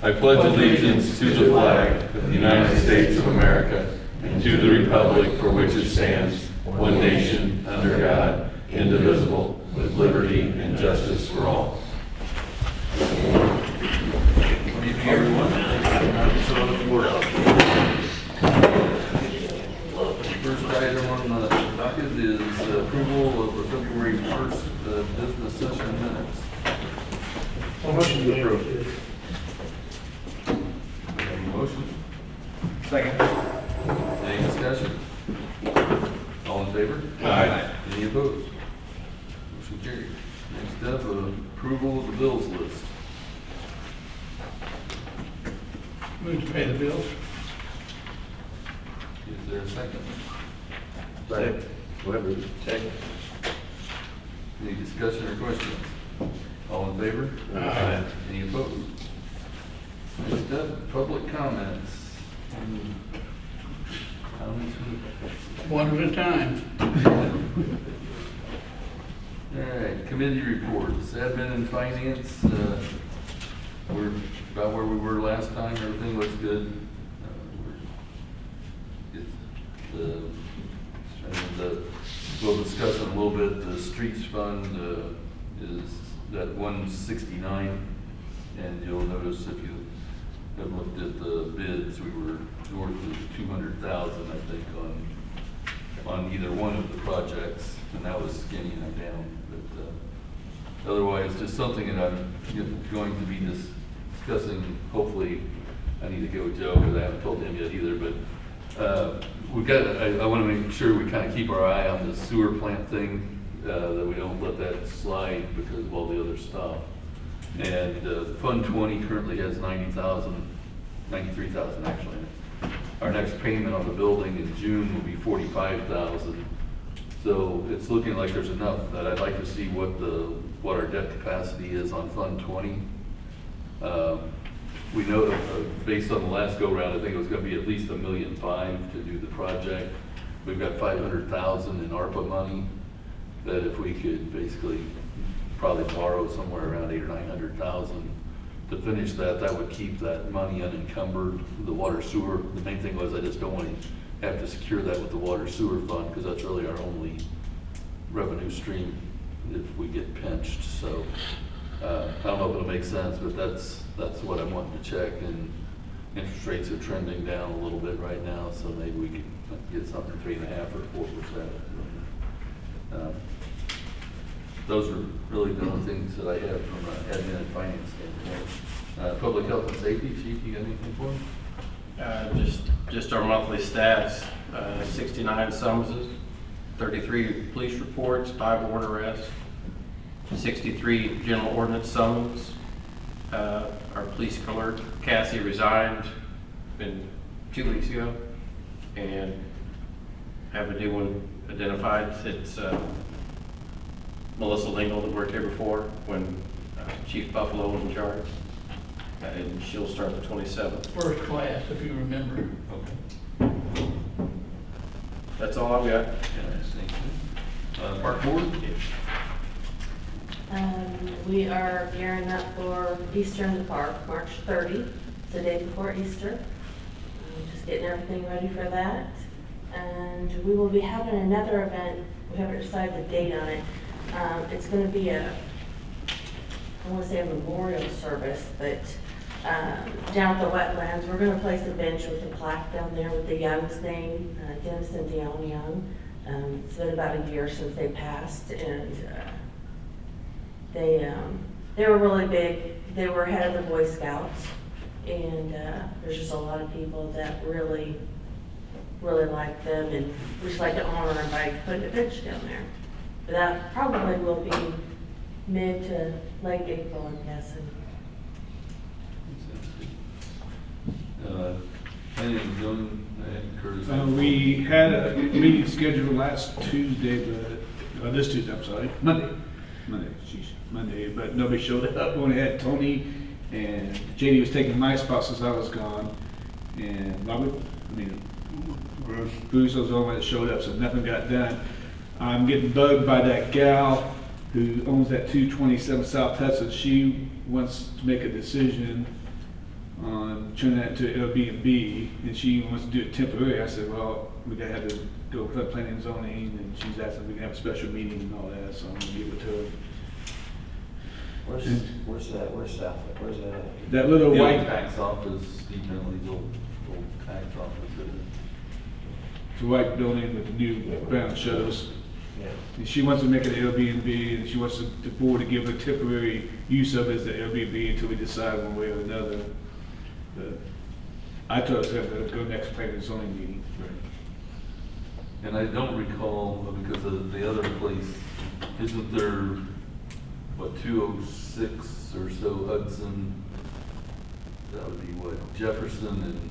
I pledge allegiance to the flag of the United States of America and to the republic for which it stands, one nation, under God, indivisible, with liberty and justice for all. Good evening, everyone. First item on the docket is approval of the February 1st business session minutes. Motion to approve. Motion. Second. Any discussion? All in favor? Aye. Any opposed? Motion carried. Next up, approval of the bills list. Move to pay the bills. Is there a second? Second. Whatever. Second. Any discussion or questions? All in favor? Aye. Any opposed? Next up, public comments. Comments? One at a time. All right, committee reports, admin and finance, we're about where we were last time, everything looks good. We'll discuss in a little bit, the streets fund is at 169, and you'll notice if you have looked at the bids, we were north of 200,000, I think, on either one of the projects, and that was skinny them down. But otherwise, just something that I'm going to be discussing. Hopefully, I need to go with Joe because I haven't told him yet either. But we've got. I want to make sure we kind of keep our eye on the sewer plant thing, that we don't let that slide because of all the other stuff. And Fund 20 currently has 90,000, 93,000 actually. Our next payment on the building in June will be 45,000. So it's looking like there's enough that I'd like to see what our debt capacity is on Fund 20. We know based on the last go round, I think it was going to be at least $1.5 million to do the project. We've got 500,000 in ARPA money that if we could basically probably borrow somewhere around 800,000 or 900,000 to finish that, that would keep that money unencumbered. The water sewer, the main thing was I just don't want to have to secure that with the water sewer fund because that's really our only revenue stream if we get pinched. So I don't know if it'll make sense, but that's what I'm wanting to check. And interest rates are trending down a little bit right now, so maybe we can get something 3.5% or 4%. Those are really the only things that I have from an admin and finance standpoint. Public health and safety, Chief, you got anything for me? Just our monthly stats, 69 summonses, 33 police reports, 5 warrant arrests, 63 general ordinance summons. Our police clerk, Cassie, resigned been 2 weeks ago, and have a new one identified. It's Melissa Lingle that worked here before when Chief Buffalo was in charge, and she'll start the 27th. First class, if you remember. Okay. That's all I've got. Park board? We are gearing up for Easter in the park, March 30. It's the day before Easter. Just getting everything ready for that. And we will be having another event. We haven't decided the date on it. It's going to be I want to say a memorial service, but down at the wetlands, we're going to place a bench with a plaque down there with the Young's name, Dennis and Deanna Young. It's been about a year since they passed, and they were really big. They were head of the Boy Scouts, and there's just a lot of people that really like them, and we just like to honor them by putting a bench down there. But that probably will be mid to late April, I'm guessing. Anything, John, Curtis? We had a meeting scheduled last Tuesday, but this Tuesday, I'm sorry, Monday, but nobody showed up. We only had Tony and JD was taking my spot since I was gone, and Bruce was the only one that showed up, so nothing got done. I'm getting bugged by that gal who owns that 227 South Hudson. She wants to make a decision turn that to Airbnb, and she wants to do it temporary. I said, well, we gotta have to go with planning and zoning, and she's asking if we can have a special meeting and all that, so I'm gonna give it to her. Where's that, where's that at? That little The old white, tax office, Steve Bentley's old tax office. the white building with the new brown shutters. Yeah. And she wants to make it an Airbnb, and she wants the board to give her temporary use of it as the Airbnb until we decide one way or another. But I told her to go next planning and zoning meeting. And I don't recall, because of the other place, isn't there, what, 206 or so Hudson? That would be what, Jefferson and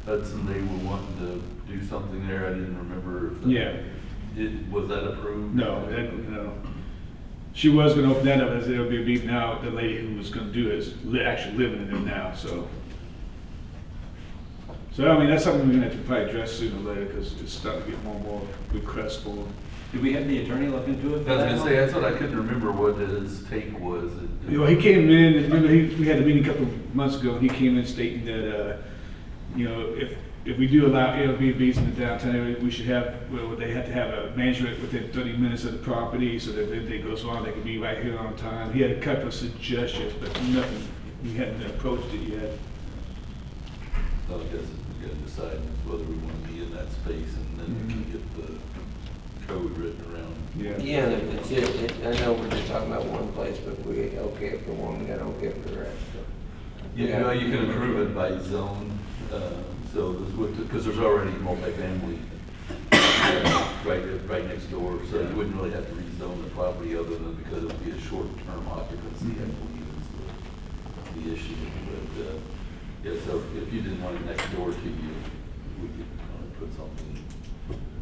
Hudson, they were wanting to do something there. I didn't remember if that. Yeah. Was that approved? No, no. She was gonna open that up as an Airbnb. Now the lady who was gonna do it is actually living in there now, so. So I mean, that's something we're gonna have to probably address sooner or later, because it's starting to get more and more requests for. Did we have the attorney look into it? I was gonna say, that's what I couldn't remember what his take was. You know, he came in, and remember, we had a meeting a couple of months ago, and he came in stating that, you know, if we do allow Airbnbs in the downtown area, we should have, well, they have to have a management within 30 minutes of the property, so that if it goes on, they can be right here on time. He had a couple of suggestions, but nothing, we hadn't approached it yet. So I guess we gotta decide whether we wanna be in that space, and then we can get the code written around. Yeah. Yeah, and if it's I know we're just talking about one place, but we okay it for one, we got okay for the rest. So. You know, you can approve it by zone, so this would, because there's already multifamily right next door, so you wouldn't really have to rezone the property other than because it would be a short-term occupancy, I believe is the issue. But, yeah, so if you didn't want it next door to you, we could put something,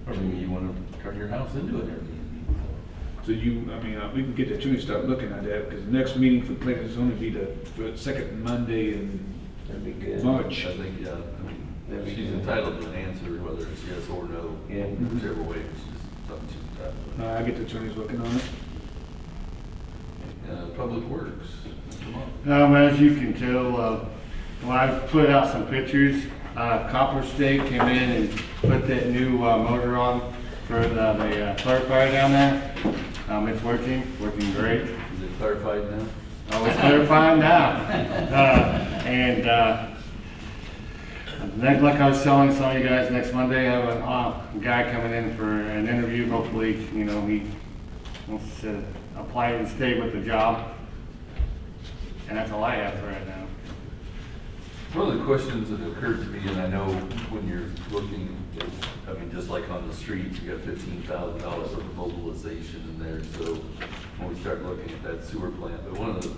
or maybe you want to turn your house into an Airbnb. So you, I mean, we can get the attorney to start looking at that, because the next meeting for planning and zoning will be the second Monday in That'd be good. March. I think, yeah, I mean, That'd be she's good. entitled to an answer, whether it's yes or no, Yeah. whichever way, it's just something she's entitled to. I get the attorneys working on it. Public Works, come on. As you can tell, well, I've put out some pictures. Copper State came in and put that new motor on for the clarifier down there. It's working great. Is it clarified now? Oh, it's clarifying now. Like I was telling some of you guys, next Monday, I have a guy coming in for an interview. Hopefully, you know, he wants to apply and stay with the job. And that's all I have for right now. One of the questions that occurred to me, and I know when you're looking, I mean, just like on the streets, you got $15,000 of mobilization in there, so when we start looking at that sewer plant, but one of the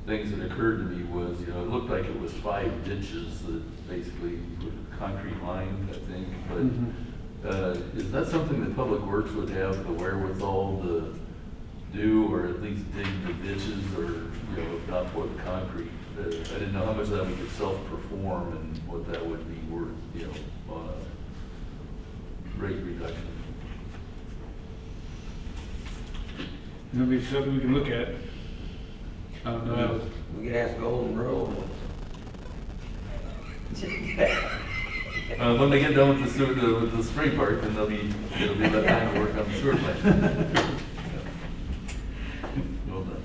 things that occurred to me was, you know, it looked like it was 5 ditches that basically were concrete lined, I think, but is that something that Public Works would have the wherewithal to do, or at least dig the ditches, or, you know, if not pour the concrete? I didn't know how much of that we could self-perform and what that would be worth, you know, on a rate reduction. That'll be something we can look at. I don't know. We could ask Golden Rule. When they get done with the sewer, with the spray park, then it'll be that time to work on the sewer plant. Well done,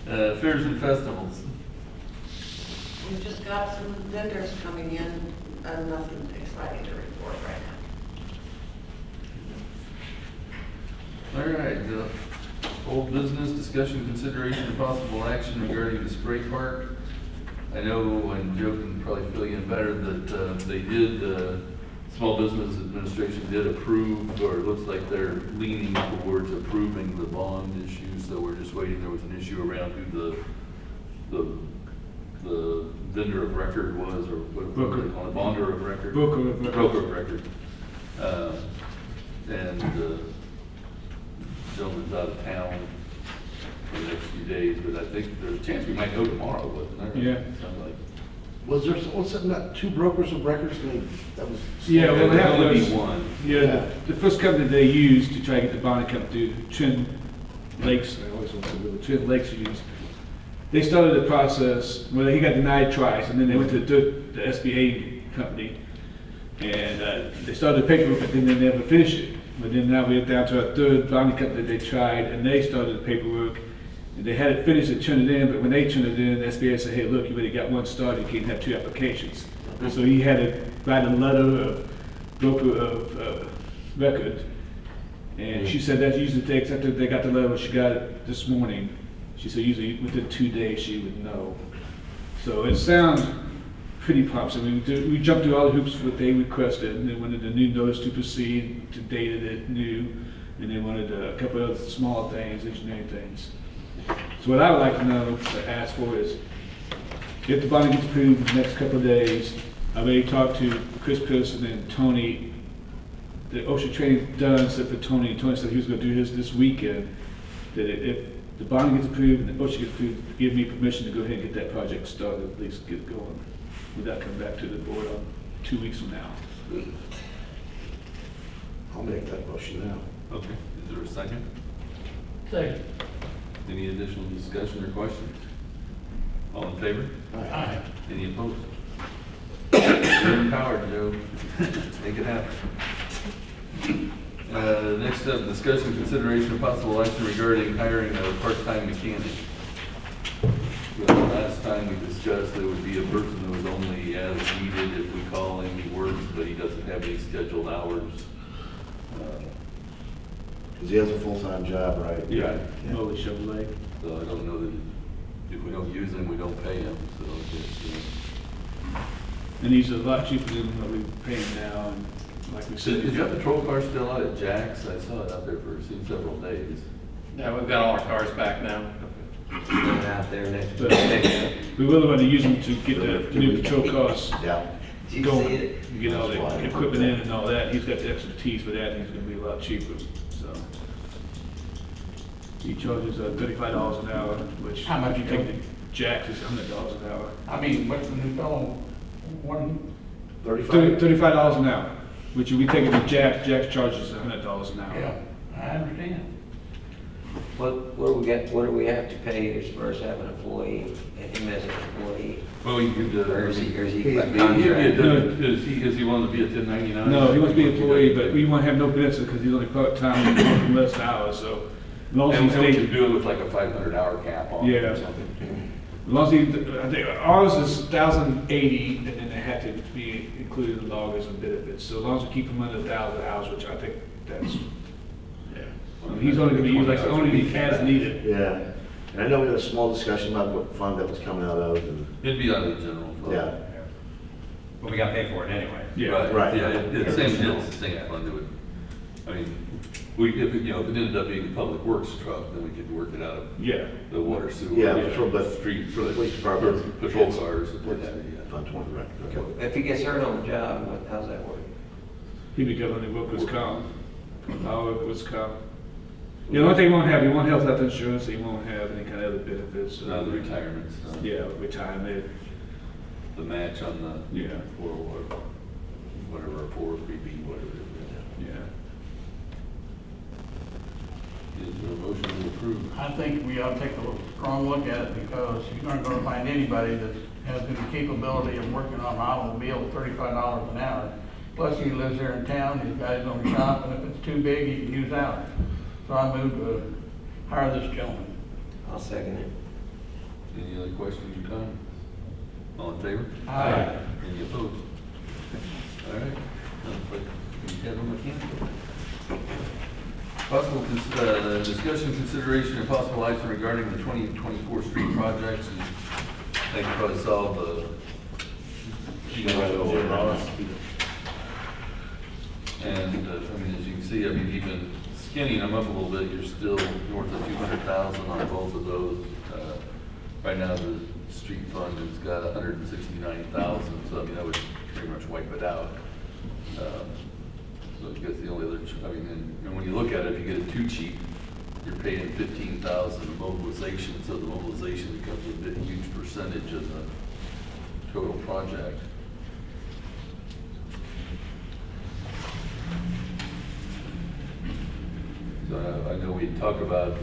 sir. Fairs and festivals. We've just got some vendors coming in, and nothing exciting to report right now. All right, old business, discussion, consideration, and possible action regarding the spray park. I know, and Joe can probably fill you in better, that they did, Small Business Administration did approve, or it looks like they're leaning towards approving the bond issue, so we're just waiting. There was an issue around who the vendor of record was, or what they call it, bonder of record? Broker of record. Broker of record. And gentleman's out of town for the next few days, but I think there's a chance we might go tomorrow, wasn't there? Yeah. Sounds like. Was there, what's that, 2 brokers of records? That was. Yeah, well, There'd that only was, be one. yeah, the first company they used to try to get the bond to come through, Twin Lakes, I always want to go, Twin Lakes used. they started the process, well, he got denied twice, and then they went to the SBA company, and they started the paperwork, but then they never finished it. But then now we're down to our third bonding company they tried, and they started the paperwork, and they had it finished and turned it in, but when they turned it in, the SBA said, hey, look, you already got one started, you can't have two applications. So he had to write a letter of broker of record, and she said that usually takes, after they got the letter, she got it this morning, she said usually within 2 days she would know. So it sounds pretty promising. We jumped through all the hoops what they requested, and they wanted a new notice to proceed, to dated it new, and they wanted a couple of other small things, engineering things. So what I would like to know, to ask for is, if the bond gets approved in the next couple of days, I already talked to Chris Pearson and Tony. The OSHA training done, except for Tony. And Tony said he was going to do his this weekend. That if the bond gets approved and the OSHA gets approved, give me permission to go ahead and get that project started, at least get it going, without coming back to the board on 2 weeks from now. I'll make that motion now. Okay, is there a second? Second. Any additional discussion or questions? All in favor? Aye. Any opposed? You're empowered, Joe. Make it happen. Next up, discussion, consideration of possible action regarding hiring a part-time mechanic. Well, last time we discussed there would be a person who was only as needed if we call him, he works, but he doesn't have any scheduled hours. Because he has a full-time job, right? Yeah. Holy Chevrolet. So I don't know that if we don't use him, we don't pay him, so it's, And these are a lot cheaper than what we're paying now, and like we said. Is that patrol car still out at Jack's? I saw it out there for several days. Yeah, we've got all our cars back now. Out there next But to we really want to use them to get the new patrol cars Yeah. Did you going, see it? and get all the equipment in and all that. He's got the expertise for that, and he's gonna be a lot cheaper, so. He charges $35 an hour, which. How much if you you take think? the Jack is $100 an hour. I mean, what's the new fellow, one, 35? $35 an hour, which if we take it to Jack's charges $100 an hour. yeah, I understand. What do we have to pay as far as having an employee, him as an employee? Well, you could, Or is he He's- contract? Does he want to be a 1099? No, he wants to be an employee, but we won't have no benefits because he's only part-time, working less hours, so. As long as And he we stays, could do it with like a 500-hour cap on it Yeah. or something. as long as he, I think ours is 1,080, and then they have to be included in loggers and benefits. So as long as we keep him under 1,000 hours, which I think that's, yeah. I mean, he's only gonna be used like, only as needed. Yeah. And I know we had a small discussion about what fund that was coming out of, and, It'd be out of the general fund. yeah. But we got paid for it anyway. Yeah. Right, Right. yeah, it's the same fund, it would, I mean, if it ended up being a public works truck, then we could work it out of Yeah. the water sewer. Yeah, patrol, but Street, for the police department. patrol cars. Fund 20, right, okay. If he gets hurt on the job, how's that work? He'd be governed in workers' comp, our workers' comp. Yeah, the only thing he won't have health insurance, he won't have any kind of other benefits. No, the retirement stuff. Yeah, retirement, The match on the, yeah, or whatever, 403B, whatever it yeah. is. Is there a motion to approve? I think we ought to take a strong look at it because you're not gonna find anybody that has the capability of working on an automobile at $35 an hour. Plus he lives there in town, he's got his own shop, and if it's too big, he can use ours. So I move to hire this gentleman. I'll second it. Any other questions or comments? All in favor? Aye. Any opposed? All right. Sounds like we have a mechanic. Possible discussion, consideration, and possible action regarding the 2024 street projects. And I think you probably saw the, Jim Ross. And, I mean, as you can see, I mean, even skinning them up a little bit, you're still north of 200,000 on both of those. Right now, the street fund has got 169,000, so I mean, that would pretty much wipe it out. So I guess the only other, I mean, and when you look at it, if you get it too cheap, you're paying 15,000 of mobilization, so the mobilization becomes a huge percentage of the total project. So I know we talk about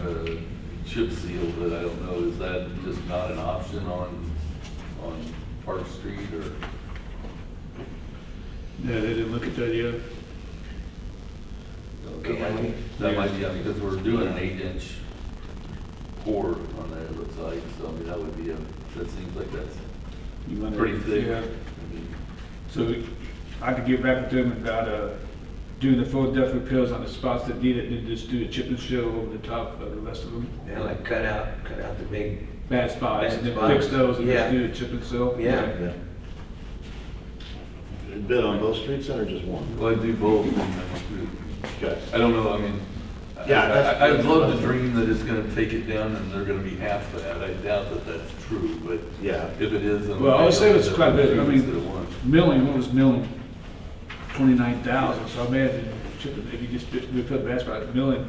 chip seal, but I don't know, is that just not an option on Park Street or? Yeah, they didn't look at that yet. That might be, I mean, because we're doing an 8-inch pour on there, it looks like, so I mean, that would be that seems like that's You wanna- pretty thick. Yeah. I mean, So I could get back with them about doing the full depth repairs on the spots that need it, and then just do a chip and seal over the top of the rest of them. Yeah, like cut out the big, Bad spots, Bad and then spots. fix those and just Yeah. do a chip and seal. yeah. Bid on both streets then, or just one? Well, I do both. Okay. I don't know, I mean, Yeah, that's- I would love to dream that it's gonna take it down and they're gonna be half that. I doubt that that's true, but Yeah. if it is, then. Well, I would say it's quite a bit. I mean, Instead of one. milling, what was milling? 29,000, so I imagine chipping, if you just repair the bad spot, milling,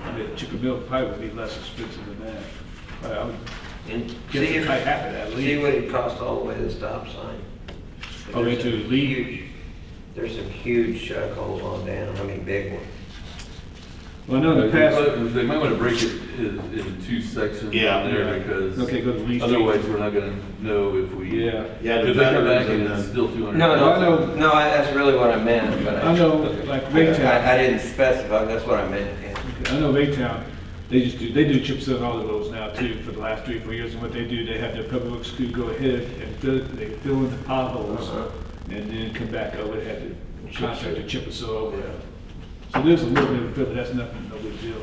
I mean, chip and mill probably would be less expensive than that. I would And guess see it's if, probably half of that at see least. what it costs all the way to the stop sign. Oh, There's into some Lee? huge- There's some huge chuck holes on down, I mean, big ones. Well, I know in the past, They might wanna break it in two sections Yeah. on there Yeah. because Okay, go to Lee Street. otherwise we're not gonna know if we. Yeah. Yeah, the If they come back veterans and and it's then- still 200. No, I know- no, that's really what I meant, but I know, like Baytown, I didn't specify, that's what I meant, yeah. I know Baytown, they do chip seal on all the roads now too for the last 3 or 4 years. And what they do, they have their public works crew go ahead and they fill in the potholes Uh-huh. and then come back over and have the contractor chip and seal over it. So there's a little bit of it, but that's nothing, no big deal.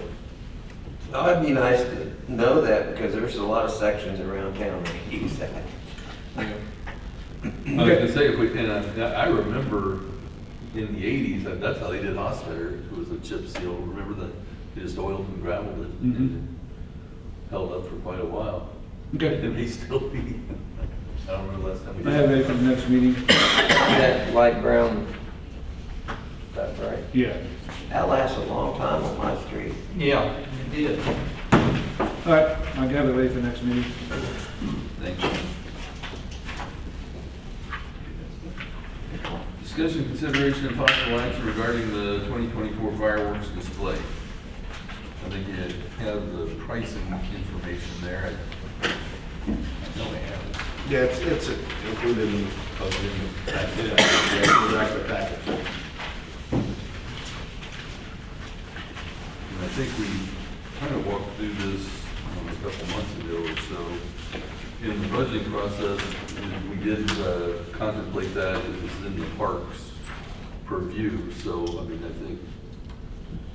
Oh, it'd be nice to know that, because there's a lot of sections around town that could use that. I was gonna say, if we, and I remember in the 80s, that's how they did Hospital, it was a chip seal, remember that, they just oiled and gravelled it. Mhm. and it Held up for quite a while. Okay. It may still be, I don't remember last time we I did. have ready for the next meeting. That light brown stuff, right? Yeah. That lasts a long time on my street. Yeah, it did. All right, I'll have it ready for next meeting. Thank you. Discussion, consideration, and possible action regarding the 2024 fireworks display. I think you have the pricing information there. I know I have it. Yeah, it's included in the package. Yeah. The actual package. And I think we kind of walked through this a couple months ago or so. In the budgeting process, we did contemplate that, it was in the parks purview, so, I mean, I think,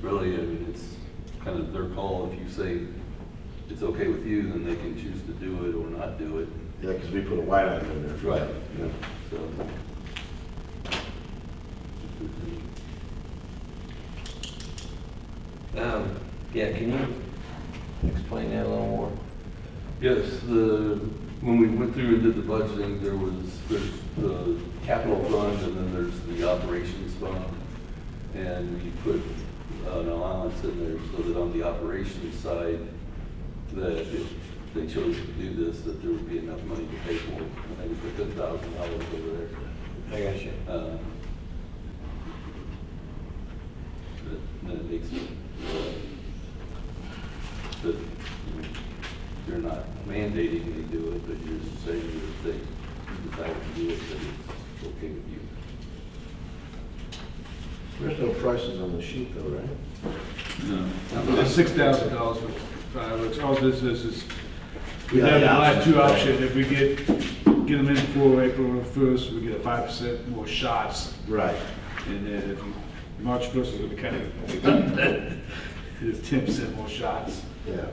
really, I mean, it's kind of their call. If you say it's okay with you, then they can choose to do it or not do it. Yeah, because we put a white item in there. Right. Yeah. So. Yeah, can you explain that a little more? Yes, when we went through and did the budgeting, there's the capital fund and then there's the operations fund. And we put an allowance in there so that on the operations side, that if they chose to do this, that there would be enough money to pay for it. I think we put $10,000 over there. I got you. That it makes it, that you're not mandating they do it, but you're saying that if they decide to do it, that it's okay with you. There's no prices on the sheet though, right? No. It's $6,000 for fireworks. All this is, we Yeah, have the the last two options, options. If we get them in before April 1st, we get a 5% more shots. Right. And then if you, March 1st is going to be kind of, it's 10% more shots. Yeah.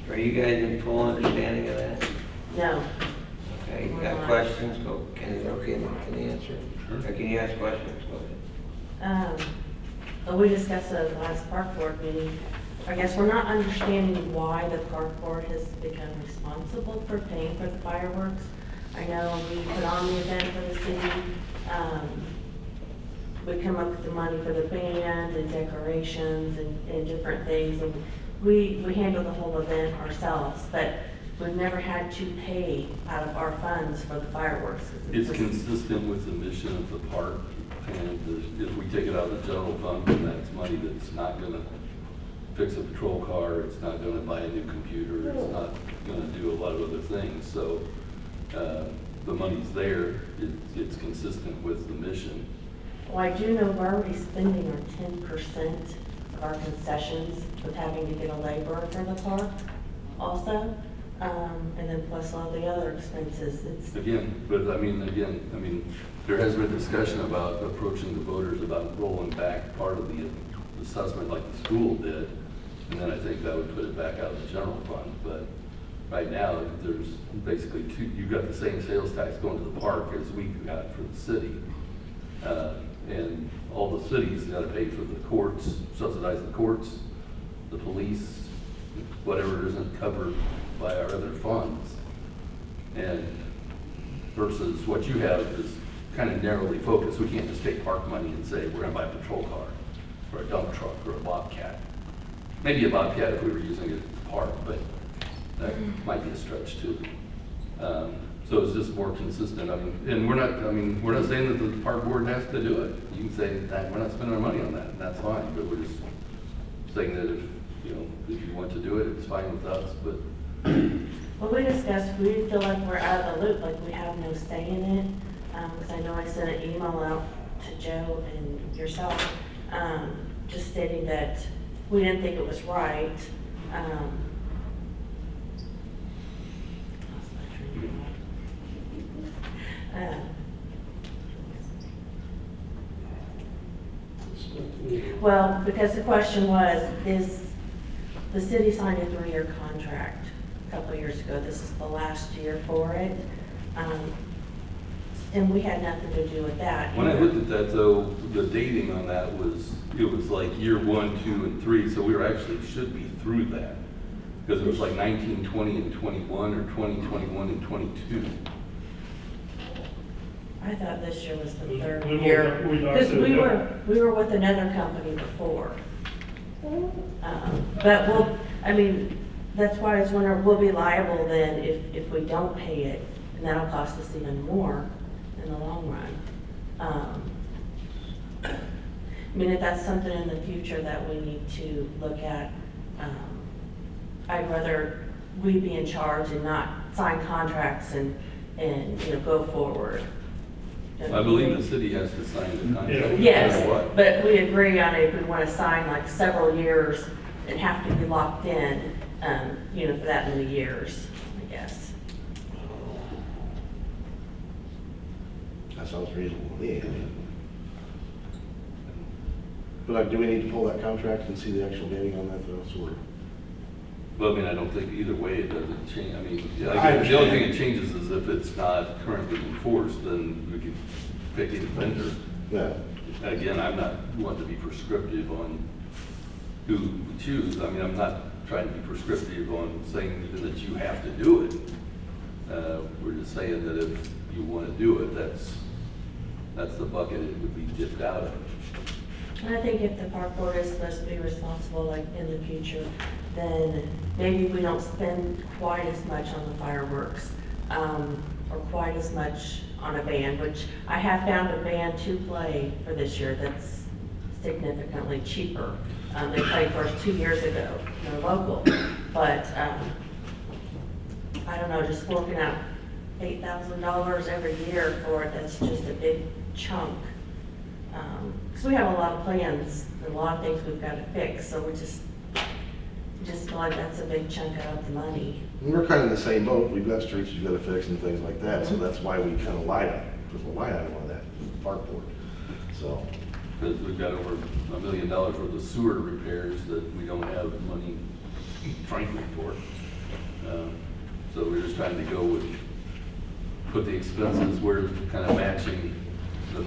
Are you guys in full understanding of that? No. Okay, you We're got not. questions? Go, can you answer? Or can you ask questions? Go ahead. Well, we discussed at the last park board meeting. I guess we're not understanding why the park board has become responsible for paying for the fireworks. I know we put on the event for the city. We come up with the money for the band and decorations and different things. And we handle the whole event ourselves. But we've never had to pay out of our funds for the fireworks. It's consistent with the mission of the park, and if we take it out of the general fund, then that's money that's not gonna fix a patrol car, it's not gonna buy a new computer, it's not gonna do a lot of other things, so, the money's there, it's consistent with the mission. Well, I do know we're already spending our 10% of our concessions with having to get a laborer for the park also. And then plus all the other expenses. It's, Again, there has been discussion about approaching the voters about rolling back part of the assessment like the school did, and then I think that would put it back out of the general fund, but right now, there's basically you've got the same sales tax going to the park as we got for the city. And all the cities gotta pay for the courts, subsidize the courts, the police, whatever isn't covered by our other funds. And versus what you have is kind of narrowly focused. We can't just take park money and say, we're gonna buy a patrol car, or a dump truck, or a Bobcat. Maybe a Bobcat if we were using it at the park, but that might be a stretch too. So it's just more consistent. And we're not saying that the park board has to do it. You can say that we're not spending our money on that, and that's fine, but we're just saying that if you want to do it, it's fine with us, but. well, we discussed, we feel like we're out of the loop, like we have no say in it. Because I know I sent an email out to Joe and yourself, just stating that we didn't think it was right. Well, because the question was, is the city signed a 3-year contract a couple of years ago. This is the last year for it. And we had nothing to do with that. When I looked at that though, the dating on that was like year 1, 2, and 3, so we were actually should be through that. Because it was like 19, 20, and 21, or 20, 21, and 22. I thought this year was the We 3rd were- year. we are Because through we were with another company before. But that's why I was wondering, we'll be liable then if we don't pay it, and that'll cost us even more in the long run. If that's something in the future that we need to look at, I'd rather we be in charge and not sign contracts and go forward. I believe the city has to sign the contract. no matter Yes, what. but we agree on it, if we want to sign like several years and have to be locked in, for that many years, I guess. That sounds reasonable to me. But do we need to pull that contract and see the actual dating on that though, sort of? Well, I don't think either way it doesn't change. I The only understand. thing it changes is if it's not currently enforced, then we can pick any vendor. Yeah. Again, I'm not one to be prescriptive on who we choose. I'm not trying to be prescriptive on saying that you have to do it. We're just saying that if you want to do it, that's the bucket it would be dipped out of. And I think if the park board is supposed to be responsible, like in the future, then maybe we don't spend quite as much on the fireworks, or quite as much on a band, which I have found a band to play for this year that's significantly cheaper. They played for us 2 years ago, they're local, but, I don't know, just forking out $8,000 every year for it, that's just a big chunk. Because we have a lot of plans, and a lot of things we've got to fix, so we just feel like that's a big chunk of the money. We're kind of in the same boat. We've got streets we've got to fix and things like that, so that's why we kind of light up, put a line item on that, the park board. So, Because we've got over $1 million worth of sewer repairs that we don't have money, frankly, for. So we're just trying to go with, put the expenses where kind of matching the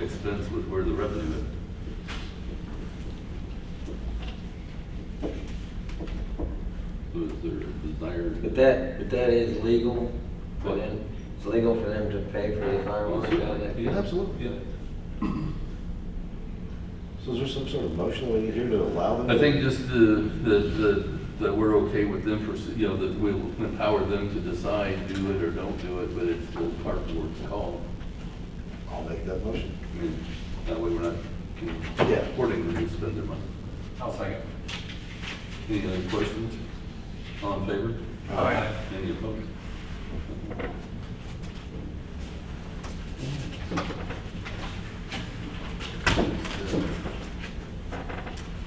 expense with where the revenue is. So is there a desire? But that is legal for them, it's legal for them to pay for the fireworks down there? Yeah. Absolutely. Yeah. so is there some sort of motion we need here to allow them? I think just the that we're okay with them, you know, that we'll empower them to decide, do it or don't do it, but it's the park board's call. I'll make that motion. I mean, that way we're not Yeah. supporting them to spend their money. I'll second. Any other questions? All in favor? Aye. Any opposed?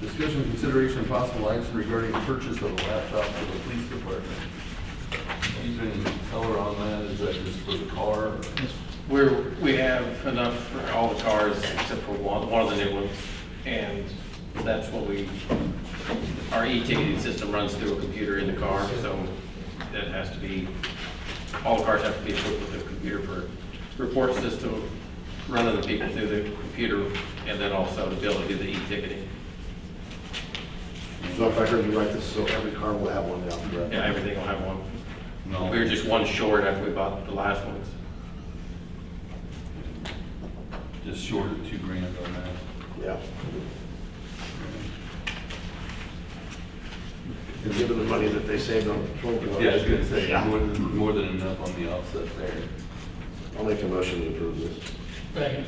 Discussion and consideration of possible action regarding the purchase of a laptop for the police department. Any color on that? Is that just for the car? We have enough for all the cars except for one of the new ones. And that's what our e-ticketing system runs through a computer in the car, so that has to be, all the cars have to be equipped with a computer for report system, running the people through the computer, and then also to be able to do the e-ticketing. So if I heard you right, this, so every car will have one now, correct? Yeah, everything will have one. No. We were just one short after we bought the last ones. Just short of $2,000 on that. Yeah. And given the money that they saved on patrol cars. Yeah, I was gonna say, Yeah. more than enough on the offset there. I'll make a motion to approve this. Second.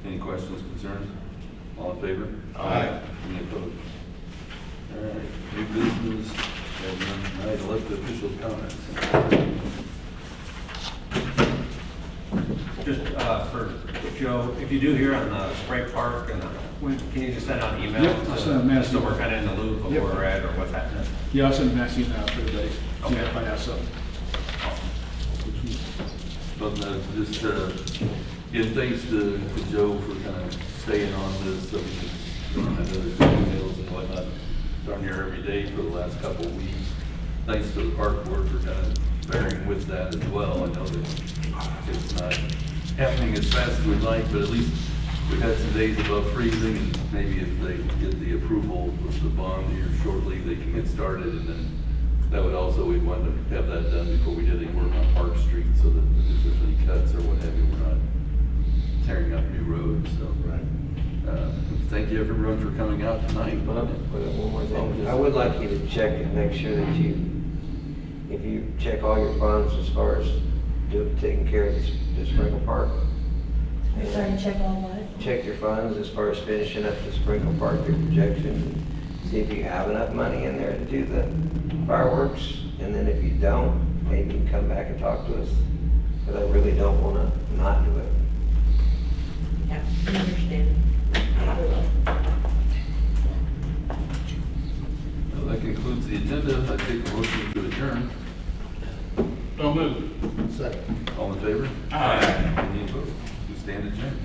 Any questions, concerns? All in favor? Aye. Any opposed? All right, new business, and then I'd elected officials' comments. Just for Joe, if you do hear on the spray park, and can you just send out an email? Yep, I'll send a message. So we're kind of in the loop of Yep. where we're at or what's happening. Yeah, I'll send a mass email out for everybody. Okay. Yeah, find out something. But just, again, thanks to Joe for kind of staying on this, so we can, I know there's emails and whatnot darn near every day for the last couple of weeks. Thanks to the park board for kind of bearing with that as well. I know that it's not happening as fast as we'd like, but at least we've had some days above freezing, and maybe if they get the approval with the bond here shortly, they can get started, and then that would also, we'd want to have that done before we did any work on Park Street, so that if there's any cuts or what have you, we're not tearing up new roads, so. Right. Thank you everyone for coming out tonight. Bob, one more thing. I would like you to check and make sure that if you check all your funds as far as taking care of the sprinkle park. I'm sorry, check all what? Check your funds as far as finishing up the sprinkle park, your projection. See if you have enough money in there to do the fireworks. And then if you don't, maybe you can come back and talk to us. But I really don't want to not do it. Yeah, I understand. I will. Well, that concludes the agenda. I take a motion to adjourn. Don't move. Second. All in favor? Aye. Any opposed? We stand adjourned.